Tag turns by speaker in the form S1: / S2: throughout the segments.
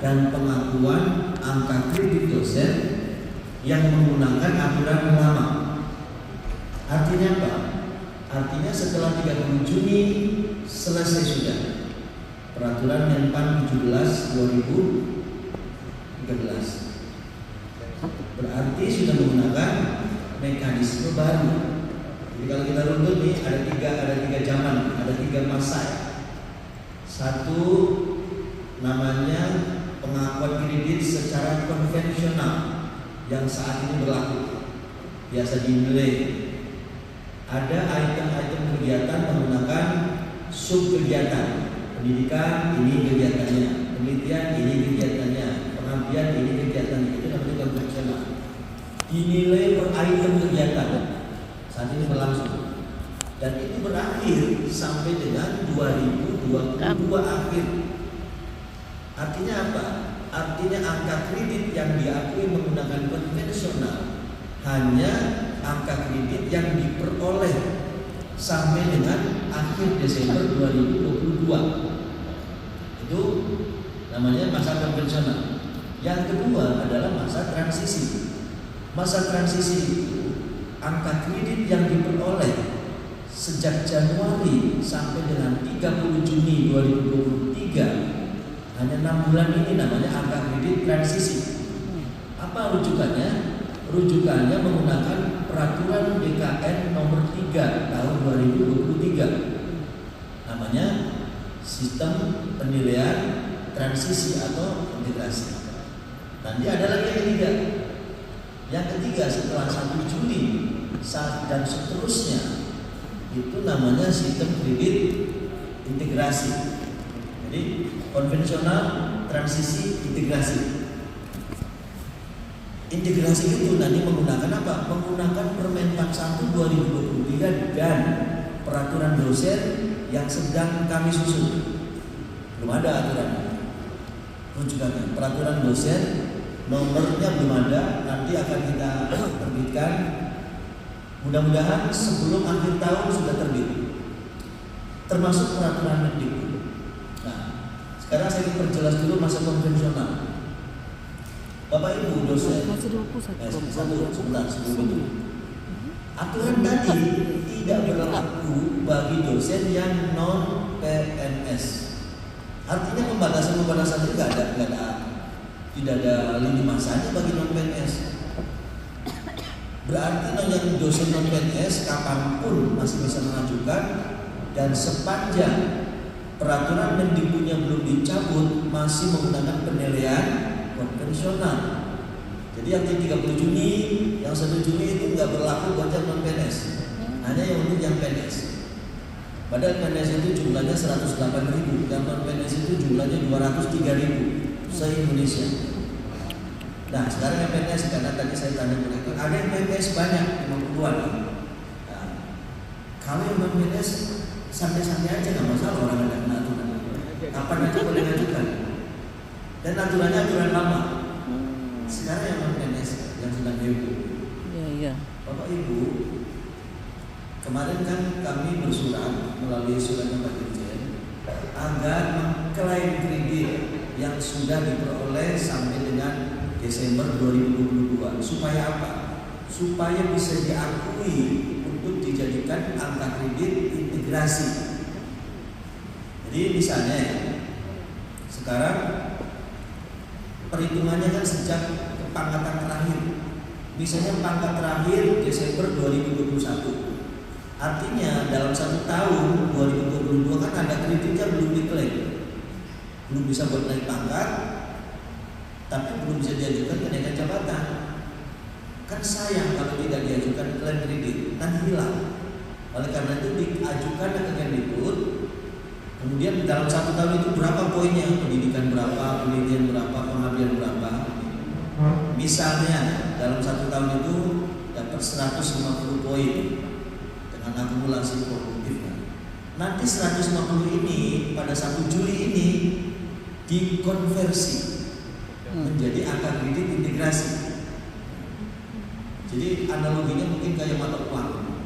S1: dan pengakuan angka kredit dosen yang menggunakan aturan lama. Artinya apa? Artinya setelah 30 Juni selesai sudah peraturan Menpan 17 2013. Berarti sudah menggunakan mekanisme baru. Jadi kalau kita runtut nih ada tiga zaman, ada 3 masa. Satu namanya pengakuan kredit secara konvensional yang saat ini berlaku, biasa dinilai. Ada item-item kegiatan menggunakan sub kegiatan. Pendidikan ini kegiatannya, penelitian ini kegiatannya, pengabdian ini kegiatannya. Itu namanya konvensional. Dinilai per item kegiatan. Saat ini berlangsung. Dan itu berakhir sampai dengan 2022 akhir. Artinya apa? Artinya angka kredit yang diakui menggunakan konvensional hanya angka kredit yang diperoleh sampai dengan akhir Desember 2022. Itu namanya masa konvensional. Yang kedua adalah masa transisi. Masa transisi itu angka kredit yang diperoleh sejak Januari sampai dengan 30 Juni 2023, hanya 6 bulan ini namanya angka kredit transisi. Apa rujukannya? Rujukannya menggunakan peraturan BKN nomor 3 tahun 2023. Namanya sistem penilaian transisi atau integrasi. Nanti ada lagi yang ketiga. Yang ketiga setelah 1 Juli dan seterusnya itu namanya sistem kredit integrasi. Jadi konvensional, transisi, integrasi. Integrasi itu nanti menggunakan apa? Menggunakan Permenpan 1 2023 dan peraturan dosen yang sedang kami susun. Belum ada aturannya. Rujukannya peraturan dosen, nomornya belum ada, nanti akan kita terbitkan. Mudah-mudahan sebelum akhir tahun sudah terbit. Termasuk peraturan Mendikbud. Nah, sekarang saya ingin perjelas dulu masa konvensional. Bapak Ibu dosen, sebentar sebelum itu. Aturan tadi tidak berlaku bagi dosen yang non PNS. Artinya pembatasan itu tidak ada lini masanya bagi non PNS. Berarti yang dosen non PNS kapanpun masih bisa mengajukan, dan sepanjang peraturan Mendikbudnya belum dicabut masih menggunakan penilaian konvensional. Jadi yang 30 Juni, yang 1 Juni itu nggak berlaku buat yang non PNS, hanya yang untuk yang PNS. Padahal PNS itu jumlahnya 108.000, yang non PNS itu jumlahnya 203.000 se-Indonesia. Nah sekarang yang PNS, karena tadi saya tanya mereka, ada yang PNS banyak, 50-an. Nah, kalau yang non PNS santai-santai aja, nggak masalah, orang ada kena aturan. Kapan aja boleh ngajukan. Dan aturannya aturan lama. Sekarang yang non PNS yang sedang heboh.
S2: Iya.
S1: Bapak Ibu, kemarin kan kami bersurat melalui surat Pak Dirjen agar mengklaim kredit yang sudah diperoleh sampai dengan Desember 2022. Supaya apa? Supaya bisa diakui untuk dijadikan angka kredit integrasi. Jadi misalnya sekarang perhitungannya kan sejak pangkatan terakhir. Misalnya pangkat terakhir Desember 2021. Artinya dalam 1 tahun 2022 kan ada kreditnya belum diklaim. Belum bisa buat naik pangkat, tapi belum bisa diajukan kenaikan jabatan. Kan sayang kalau tidak diajukan klaim kredit, kan hilang. Oleh karena itu diajukan ke Kemdikbud. Kemudian dalam 1 tahun itu berapa poinnya? Pendidikan berapa, penelitian berapa, pengabdian berapa. Misalnya dalam 1 tahun itu dapat 150 poin dengan akumulasi produktifnya. Nanti 150 ini pada 1 Juli ini dikonversi menjadi angka kredit integrasi. Jadi analoginya mungkin kayak mata uang.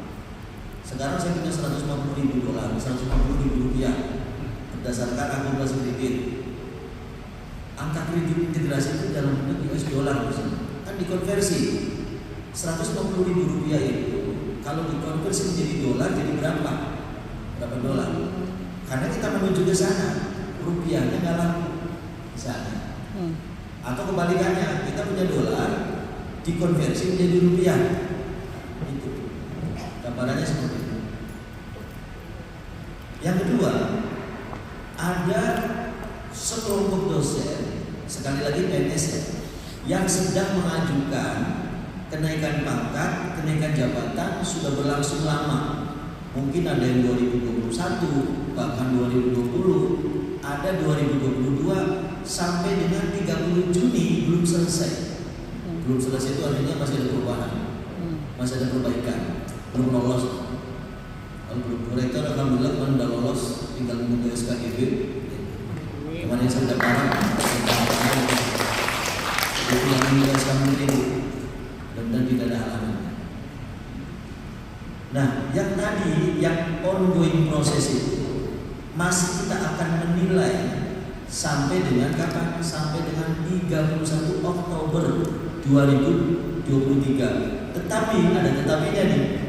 S1: Sekarang saya punya $150.000, $150.000 berdasarkan akumulasi kredit. angka kredit integrasi itu dalam bentuk US dollar misalnya, kan dikonversi 150.000 rupiah itu kalau dikonversi menjadi dolar jadi berapa dolar? Karena kita menuju ke sana, rupiahnya nggak laku misalnya. Atau kebalikannya, kita punya dolar dikonversi menjadi rupiah, itu gambarannya seperti itu. Yang kedua, ada sekelompok dosen, sekali lagi PNS ya, yang sedang mengajukan kenaikan pangkat, kenaikan jabatan sudah berlangsung lama. Mungkin ada yang 2021, bahkan 2020, ada 2022 sampai dengan 30 Juni belum selesai. Belum selesai itu artinya masih ada perubahan, masih ada perbaikan, belum lolos. Kalau belum, mereka alhamdulillah kan udah lolos, tinggal menunggu SKGB. Kemarin saya dapat itu yang menjelaskan itu, dan tidak ada halangan. Nah, yang tadi, yang ongoing proses itu masih kita akan menilai sampai dengan kapan? Sampai dengan 31 Oktober 2023. Tetapi ada tetapinya nih.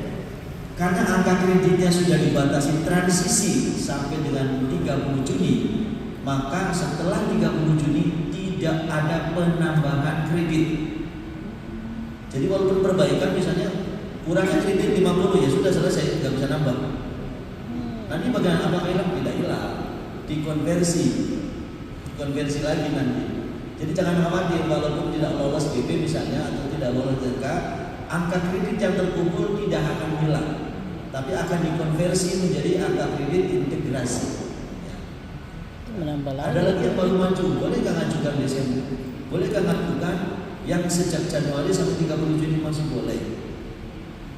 S1: Karena angka kreditnya sudah dibatasi transisi sampai dengan 30 Juni, maka setelah 30 Juni tidak ada penambahan kredit. Jadi walaupun perbaikan misalnya kurangnya kredit 50 ya sudah selesai, nggak bisa nambah. Nanti bagaimana apa hilang? Tidak hilang, dikonversi lagi nanti. Jadi jangan khawatir walaupun tidak lolos BP misalnya atau tidak lolos DK, angka kredit yang terkumpul tidak akan hilang, tapi akan dikonversi menjadi angka kredit integrasi. Ada lagi yang baru maju, boleh nggak ngajukan Desember? Boleh nggak ngajukan yang sejak Januari sampai 30 Juni masih boleh.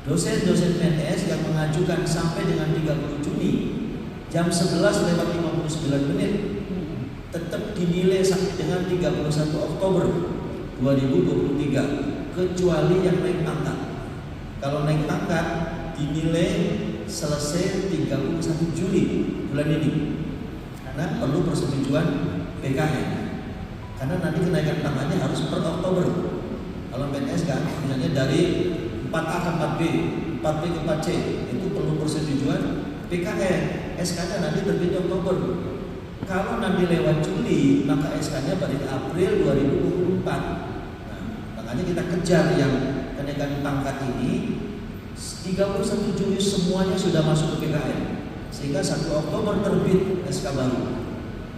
S1: Dosen-dosen PNS yang mengajukan sampai dengan 30 Juni jam 11:59 tetap dinilai sampai dengan 31 Oktober 2023 kecuali yang naik pangkat. Kalau naik pangkat dinilai selesai 31 Juli bulan ini. Karena perlu persetujuan PKN. Karena nanti kenaikan pangkatnya harus per Oktober. Kalau PNS kan misalnya dari 4A ke 4B, 4B ke 4C itu perlu persetujuan PKN. SK-nya nanti terbit Oktober. Kalau nanti lewat Juli, maka SK-nya pada April 2024. Nah, makanya kita kejar yang kenaikan pangkat ini 31 Juli semuanya sudah masuk ke PKN. Sehingga 1 Oktober terbit SK baru.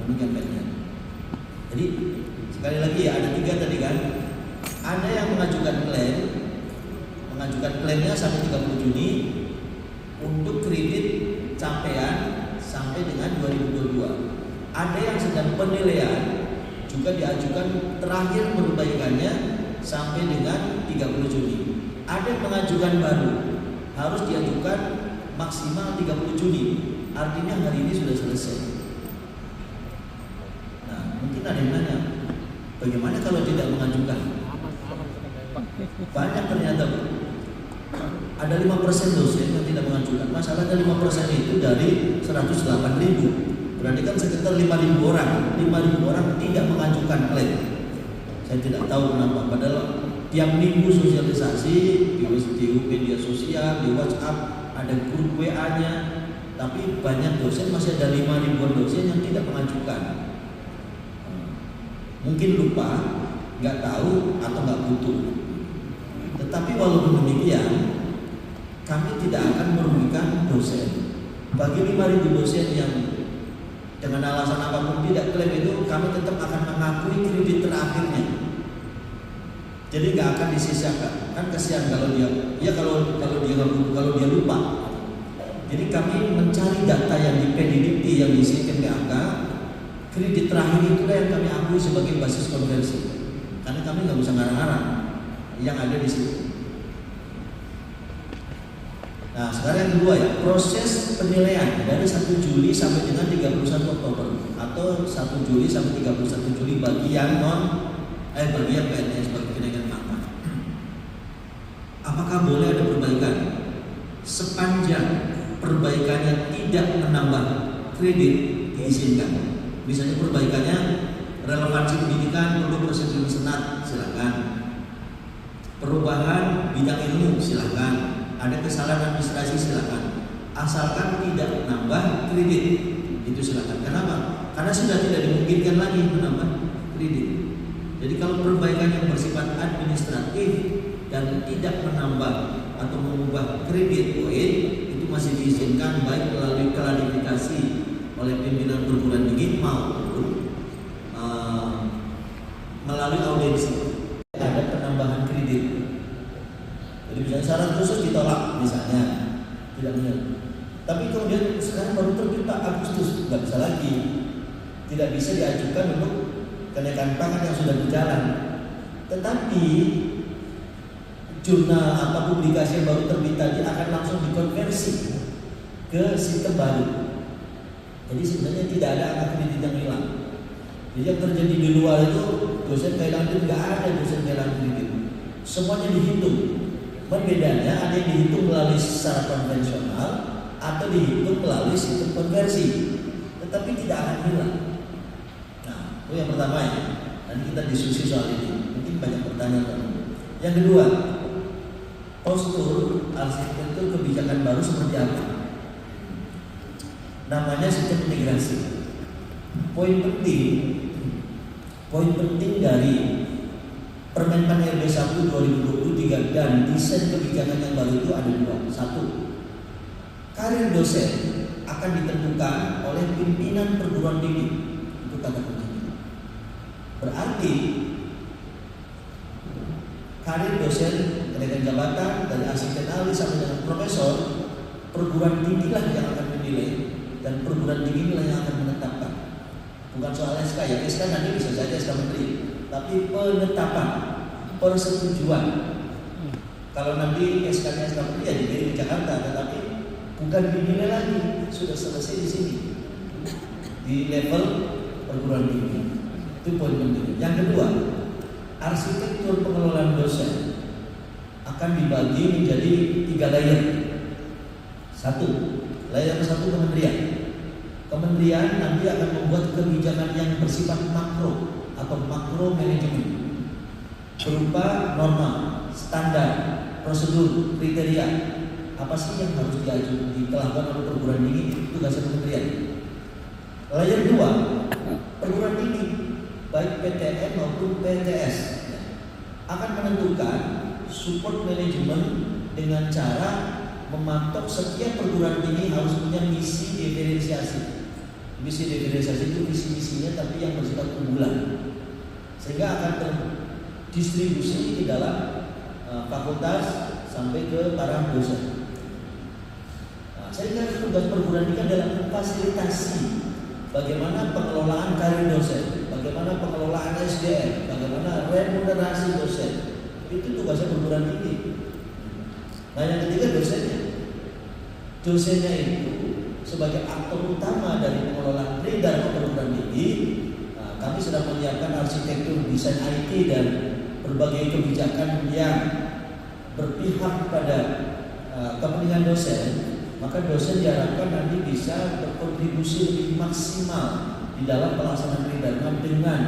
S1: Demikian baiknya. Jadi sekali lagi ya, ada 3 tadi kan. Ada yang mengajukan klaimnya sampai 30 Juni untuk kredit capaian sampai dengan 2022. Ada yang sedang penilaian juga diajukan terakhir perbaikannya sampai dengan 30 Juni. Ada yang mengajukan baru harus diajukan maksimal 30 Juni. Artinya hari ini sudah selesai. Nah, mungkin ada yang nanya, bagaimana kalau tidak mengajukan? Banyak ternyata. Ada 5% dosen yang tidak mengajukan. Masalahnya 5% itu dari 108.000. Berarti kan sekitar 5.000 orang. 5.000 orang tidak mengajukan klaim. Saya tidak tahu kenapa. Padahal tiap minggu sosialisasi di media sosial, di WhatsApp, ada grup WA-nya. Tapi banyak dosen, masih ada 5.000 dosen yang tidak mengajukan. Mungkin lupa, nggak tahu atau nggak butuh. Tetapi walaupun demikian, kami tidak akan merugikan dosen. Bagi 5.000 dosen yang dengan alasan apapun tidak klaim itu, kami tetap akan mengakui kredit terakhirnya. Jadi nggak akan disisakan. Kan kasihan kalau dia lupa. Jadi kami mencari data yang di PDDT yang diisi PPAK, kredit terakhir itulah yang kami akui sebagai basis konversi. Karena kami nggak bisa ngarang-ngarang yang ada di situ. Nah, sekarang yang kedua ya, proses penilaian dari 1 Juli sampai dengan 31 Oktober atau 1 Juli sampai 31 Juli bagi yang PNS bagi kenaikan pangkat. Apakah boleh ada perbaikan? Sepanjang perbaikannya tidak menambah kredit diizinkan. Misalnya perbaikannya Relevansi pendidikan perlu persetujuan senat, silakan. Perubahan bidang ilmu, silakan. Ada kesalahan administrasi, silakan. Asalkan tidak menambah kredit, itu silakan. Kenapa? Karena sudah tidak dimungkinkan lagi menambah kredit. Jadi kalau perbaikan yang bersifat administratif dan tidak menambah atau mengubah kredit poin, itu masih diizinkan baik melalui klarifikasi oleh pimpinan perguruan tinggi maupun melalui audiensi. Ada penambahan kredit. Jadi misalnya syarat khusus ditolak, misalnya tidak benar. Tapi kemudian sekarang baru terbit Pak Agustus, nggak bisa lagi, tidak bisa diajukan untuk kenaikan pangkat yang sudah berjalan. Tetapi jurnal atau publikasi yang baru terbit tadi akan langsung dikonversi ke sistem baru. Jadi sebenarnya tidak ada angka kredit yang hilang. Jadi yang terjadi di luar itu dosen kehilangan kredit, nggak ada dosen kehilangan kredit. Semuanya dihitung. Bedanya ada yang dihitung melalui secara konvensional atau dihitung melalui sistem konversi. Tetapi tidak akan hilang. Nah, itu yang pertama ya. Nanti kita diskusi soal ini. Mungkin banyak pertanyaan. Yang kedua, postur arsitektur kebijakan baru seperti apa? Namanya sistem integrasi. Poin penting dari Permenpan RB 1 2023 dan desain kebijakan yang baru itu ada dua. Satu, karir dosen akan ditentukan oleh pimpinan perguruan tinggi. Itu kata kuncinya. Berarti karir dosen kenaikan jabatan dari asisten sampai dengan profesor, perguruan tinggi lah yang akan menilai dan perguruan tinggi lah yang akan menetapkan. Bukan soal SK ya, SK nanti bisa saja SK menteri, tapi penetapan, persetujuan. Kalau nanti SK-nya SK menteri ya dikirim ke Jakarta, tetapi bukan dinilai lagi, sudah selesai di sini di level perguruan tinggi. Itu poin penting. Yang kedua, arsitektur pengelolaan dosen akan dibagi menjadi 3 layer. Satu, layer satu kementerian. Kementerian nanti akan membuat kebijakan yang bersifat makro atau makro manajemen berupa norma, standar, prosedur, kriteria. Apa sih yang harus dilakukan oleh perguruan tinggi? Tugas kementerian. Layer 2, perguruan tinggi baik PTN maupun PTS akan menentukan support manajemen dengan cara mematok setiap perguruan tinggi harus punya misi diferensiasi. Misi diferensiasi itu misi-misinya tapi yang bersifat unggulan, sehingga akan terdistribusi di dalam fakultas sampai ke para dosen. Sehingga tugas perguruan tinggi adalah memfasilitasi bagaimana pengelolaan karir dosen, bagaimana pengelolaan SDM, bagaimana remunerasi dosen. Itu tugasnya perguruan tinggi. Nah yang ketiga dosennya. Dosennya itu sebagai aktor utama dari pengelolaan dan perguruan tinggi. Kami sedang menyiapkan arsitektur desain IT dan berbagai kebijakan yang berpihak pada kepentingan dosen. Maka dosen diharapkan nanti bisa berkontribusi lebih maksimal di dalam pelaksanaan pidana dengan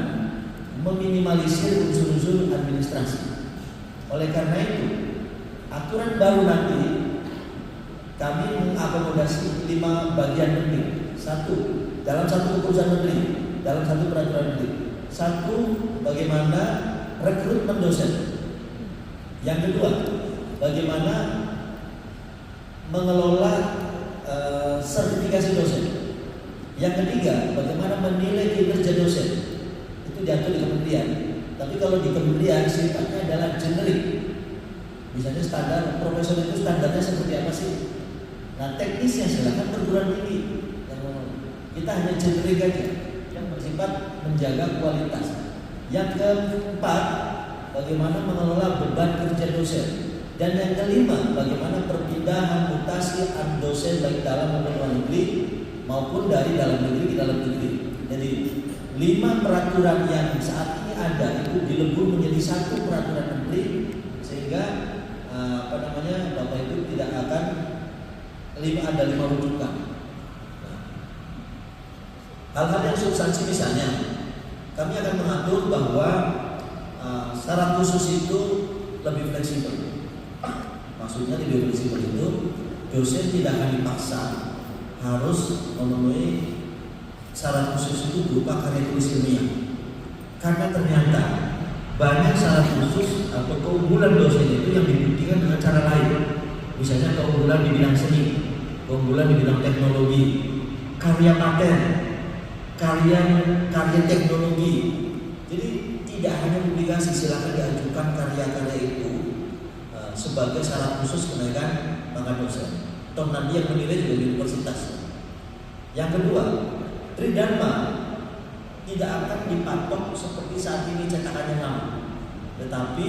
S1: meminimalisir unsur-unsur administrasi. Oleh karena itu, aturan baru nanti kami mengakomodasi 5 bagian penting. Satu, dalam satu keputusan menteri, dalam satu peraturan menteri. Satu, bagaimana rekrutmen dosen. Yang kedua, bagaimana mengelola sertifikasi dosen. Yang ketiga, bagaimana menilai kinerja dosen. Itu diatur di kementerian. Tapi kalau di kementerian sifatnya adalah generik. Misalnya standar profesor itu standarnya seperti apa sih? Nah teknisnya silakan perguruan tinggi. Kita hanya generik aja yang bersifat menjaga kualitas. Yang keempat, bagaimana mengelola beban kerja dosen. Dan yang kelima, bagaimana perpindahan mutasi dosen baik dalam maupun luar negeri maupun dari dalam negeri ke dalam negeri. Jadi 5 peraturan yang saat ini ada itu dilebur menjadi 1 peraturan menteri, sehingga Bapak itu tidak akan ada 5 rujukan. Hal-hal yang substansi misalnya kami akan mengatur bahwa syarat khusus itu lebih fleksibel. Maksudnya lebih fleksibel itu dosen tidak akan dipaksa harus memenuhi syarat khusus itu berupa karya tulis ilmiah. Karena ternyata banyak syarat khusus atau keunggulan dosen itu yang dibuktikan dengan cara lain. Misalnya keunggulan di bidang seni, keunggulan di bidang teknologi, karya paten, karya teknologi. Jadi tidak hanya publikasi, silakan diajukan karya-karya itu sebagai syarat khusus kenaikan pangkat dosen. Toh nanti yang menilai juga di universitas. Yang kedua, tridharma tidak akan dipatok seperti saat ini cetakannya nama, tetapi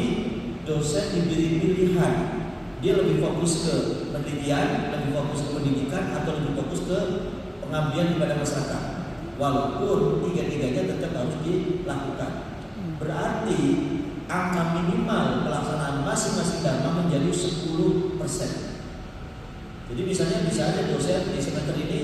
S1: dosen diberi pilihan. Dia lebih fokus ke penelitian, lebih fokus ke pendidikan, atau lebih fokus ke pengabdian kepada masyarakat. Walaupun tiga-tiganya tetap harus dilakukan. Berarti angka minimal pelaksanaan masing-masing dharma menjadi 10%. Jadi misalnya bisa aja dosen di semester ini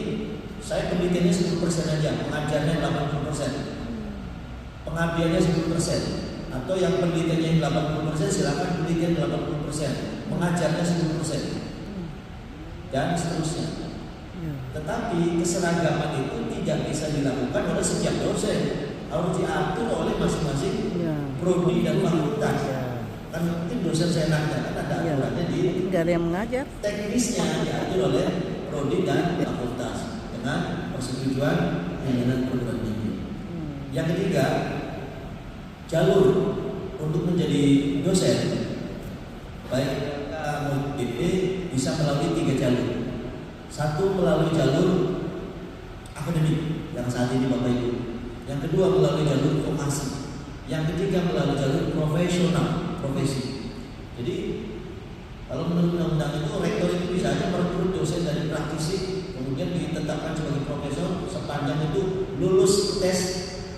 S1: saya penelitiannya 10% aja, pengajarnya 80%, pengabdiannya 10%. Atau yang penelitiannya 80% silakan penelitian 80%, mengajarnya 10%, dan seterusnya. Tetapi keseragaman itu tidak bisa dilakukan oleh setiap dosen, harus diatur oleh masing-masing prodi dan fakultas. Kan mungkin dosen saya kan ada aturannya di
S2: nggak ada yang mengajar.
S1: Teknisnya diatur oleh prodi dan fakultas dengan persetujuan pimpinan perguruan tinggi. Yang ketiga, jalur untuk menjadi dosen baik MUPD bisa melalui 3 jalur. Satu melalui jalur akademik yang saat ini Bapak Ibu. Yang kedua melalui jalur vokasi. Yang ketiga melalui jalur profesional, profesi. Jadi kalau menurut undang-undang itu rektor itu bisa aja merekrut dosen dari praktisi kemudian ditetapkan sebagai profesor sepanjang itu lulus tes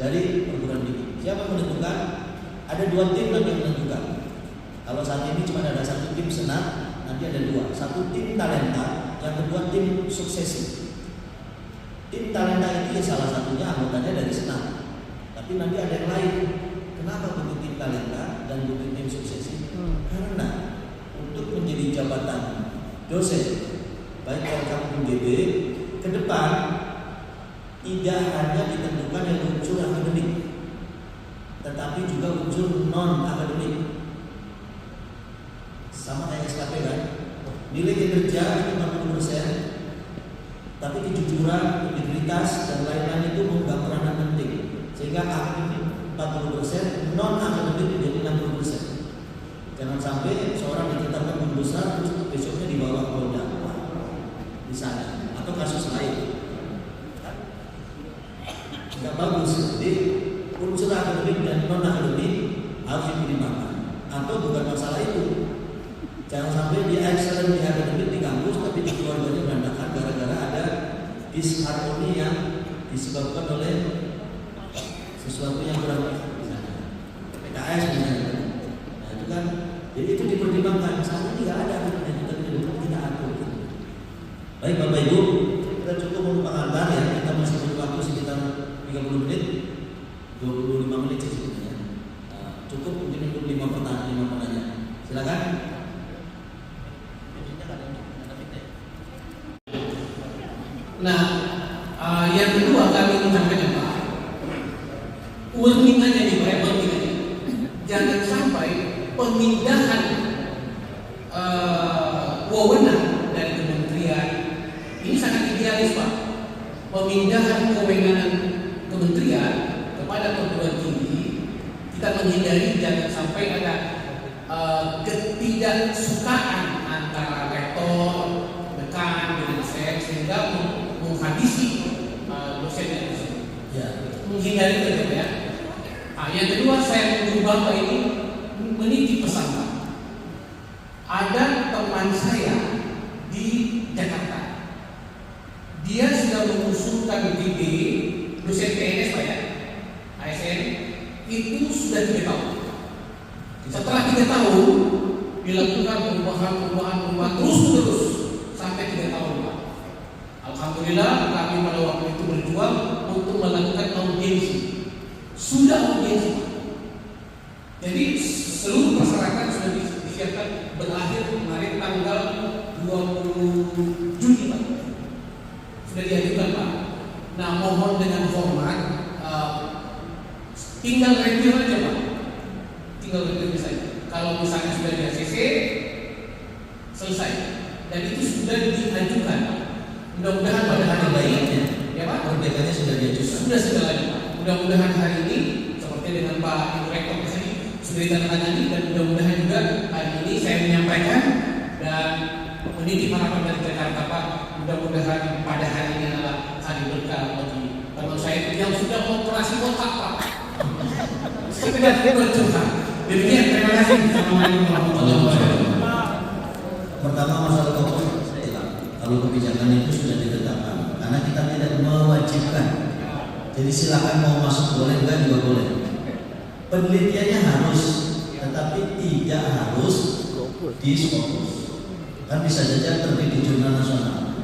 S1: dari perguruan tinggi. Siapa yang menentukan? Ada 2 tim yang menentukan. Kalau saat ini cuma ada 1 tim senat, nanti ada 2. 1 tim talenta, yang kedua tim suksesi. Tim talenta itu ya salah satunya anggotanya dari senat. Tapi nanti ada yang lain. Kenapa butuh tim talenta dan butuh tim suksesi? Karena untuk menjadi jabatan dosen baik Polkam UGB ke depan tidak hanya ditentukan yang unsur akademik, tetapi juga unsur non akademik. Sama kayak SKP kan, nilai kinerja 50%, tapi kejujuran, integritas dan lain-lain itu memegang peranan penting, sehingga akademik 40%, non akademik menjadi 60%. Jangan sampai seorang ditetapkan guru besar terus besoknya dibawa ke Polda di sana atau kasus lain. Tidak bagus. Jadi unsur akademik dan non akademik harus dipertimbangkan. Atau bukan masalah itu. Jangan sampai dia excellent di akademik di kampus tapi di keluarganya berantakan gara-gara ada disharmoni yang disebabkan oleh sesuatu yang kurang misalnya PKS misalnya. Nah itu kan, jadi itu dipertimbangkan. Saat ini nggak ada aturan itu tidak atur. Baik Bapak Ibu, kita cukup untuk pengantar ya. Kita masih punya waktu sekitar 30 menit, 25 menit sebetulnya. Cukup mungkin untuk 5 pertanyaan. Silakan.
S3: Nah, yang kedua kami menyampaikan Pak, warning aja nih Pak, warning aja. Jangan sampai pemindahan wewenang dari kementerian ini sangat idealis Pak. Pemindahan kewenangan kementerian kepada perguruan tinggi, kita menghindari jangan sampai ada ketidaksukaan antara rektor, dekan dengan saya sehingga menghabisi dosen yang tersebut.
S1: Ya.
S3: Menghindari itu ya. Yang kedua saya mengubah Bapak ini menitip pesan Pak. Ada teman saya di Jakarta. Dia sudah mengusulkan DB dosen PNS Pak ya, ASN itu sudah 3 tahun. Setelah 3 tahun dilakukan perubahan terus sampai 3 tahun Pak. Alhamdulillah kami pada waktu itu berjuang untuk melakukan audiensi sudah audiensi. Jadi seluruh persyaratan sudah disiapkan, berakhir kemarin tanggal 20 Juni Pak. Sudah diajukan Pak. Nah, mohon dengan hormat tinggal review aja Pak. Tinggal review saja. Kalau misalnya sudah di ACC selesai dan itu sudah diajukan. Mudah-mudahan pada hari
S1: baiknya
S3: ya Pak,
S1: perbaikannya sudah diajukan.
S3: Sudah lagi Pak. Mudah-mudahan hari ini seperti dengan Pak Ibu Rektor di sini sudah ditandatangani, dan mudah-mudahan juga hari ini saya menyampaikan dan menitip harapan dari Jakarta Pak. Mudah-mudahan pada hari ini adalah hari berkah bagi teman saya yang sudah operasi otak Pak. Sekedar bercurhat. Demikian, terima kasih. Assalamualaikum warahmatullahi wabarakatuh.
S1: Pertama masalah pokok, kalau kebijakan itu sudah ditetapkan, karena kita tidak mewajibkan. Jadi silakan mau masuk boleh, enggak juga boleh. Penelitiannya harus, tetapi tidak harus di Scopus. Kan bisa saja terbit di jurnal nasional.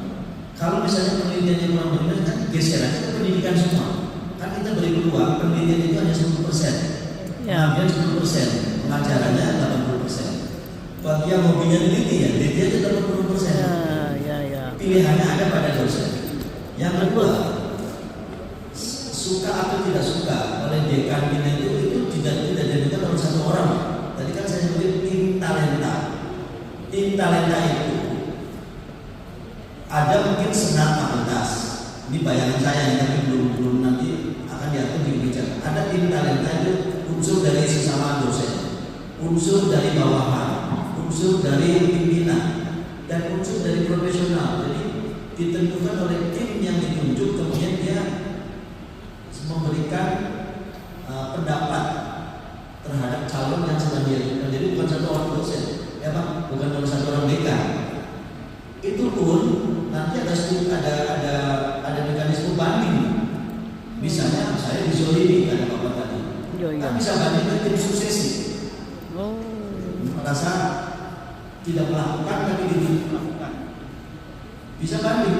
S1: Kalau misalnya penelitiannya kurang benar, kan geser aja ke pendidikan semua. Kan kita beri peluang, penelitian itu hanya 10%. Kemudian 10%, pengajarannya 80%. Bagi yang hobinya teliti ya, teliti aja 80%. Pilihannya ada pada dosen. Yang kedua, suka atau tidak suka oleh dekan kita itu tidak ditentukan oleh satu orang. Tadi kan saya sebut tim talenta. Tim talenta itu ada mungkin senat fakultas. Ini bayangan saya, tapi belum nanti akan diatur di kebijakan. Ada tim talenta itu unsur dari sesama dosen, unsur dari bawahan, unsur dari pimpinan, dan unsur dari profesional. Jadi ditentukan oleh tim yang ditunjuk, kemudian dia memberikan pendapat terhadap calon yang sedang diajukan. Jadi bukan satu orang dosen, ya Pak, bukan oleh satu orang dekan. Itu pun nanti ada mekanisme banding. Misalnya saya dizolimi karena Bapak tadi. Kan bisa banding ke tim suksesi. Merasa tidak melakukan tapi dilakukan. Bisa banding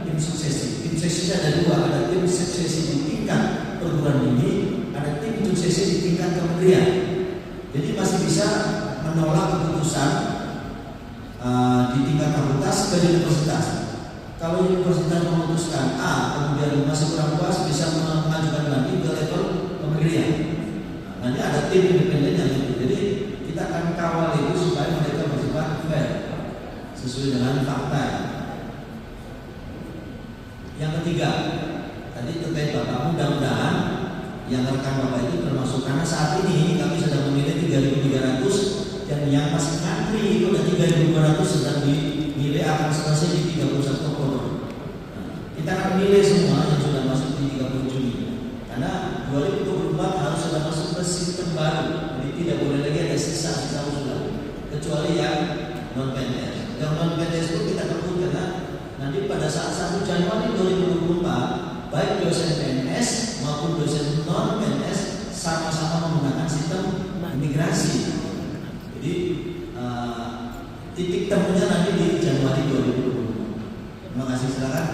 S1: tim suksesi. Tim suksesi ada dua, ada tim suksesi di tingkat perguruan tinggi, ada tim suksesi di tingkat kementerian. Jadi masih bisa menolak keputusan di tingkat fakultas ke universitas. Kalau universitas memutuskan A, kemudian masih kurang puas, bisa mengajukan banding ke level kementerian. Nanti ada tim independen yang itu. Jadi kita akan kawal itu supaya mereka bersifat fair sesuai dengan fakta. Yang ketiga, tadi terkait Bapak, mudah-mudahan yang rekan Bapak itu termasuk, karena saat ini kami sedang memilih 3.300 dan yang masih ngantri itu ada 3.200 sedang dinilai akan selesai di 31 Oktober. Kita akan milih semua yang sudah masuk di 30 Juni. Karena 2024 harus sudah masuk ke sistem baru, jadi tidak boleh lagi ada sisa-sisa usulan, kecuali yang non PNS. Yang non PNS itu kita kebut karena nanti pada saat 1 Januari 2024, baik dosen PNS maupun dosen non PNS sama-sama menggunakan sistem imigrasi. Jadi titik temunya nanti di Januari 2024. Terima kasih, silakan.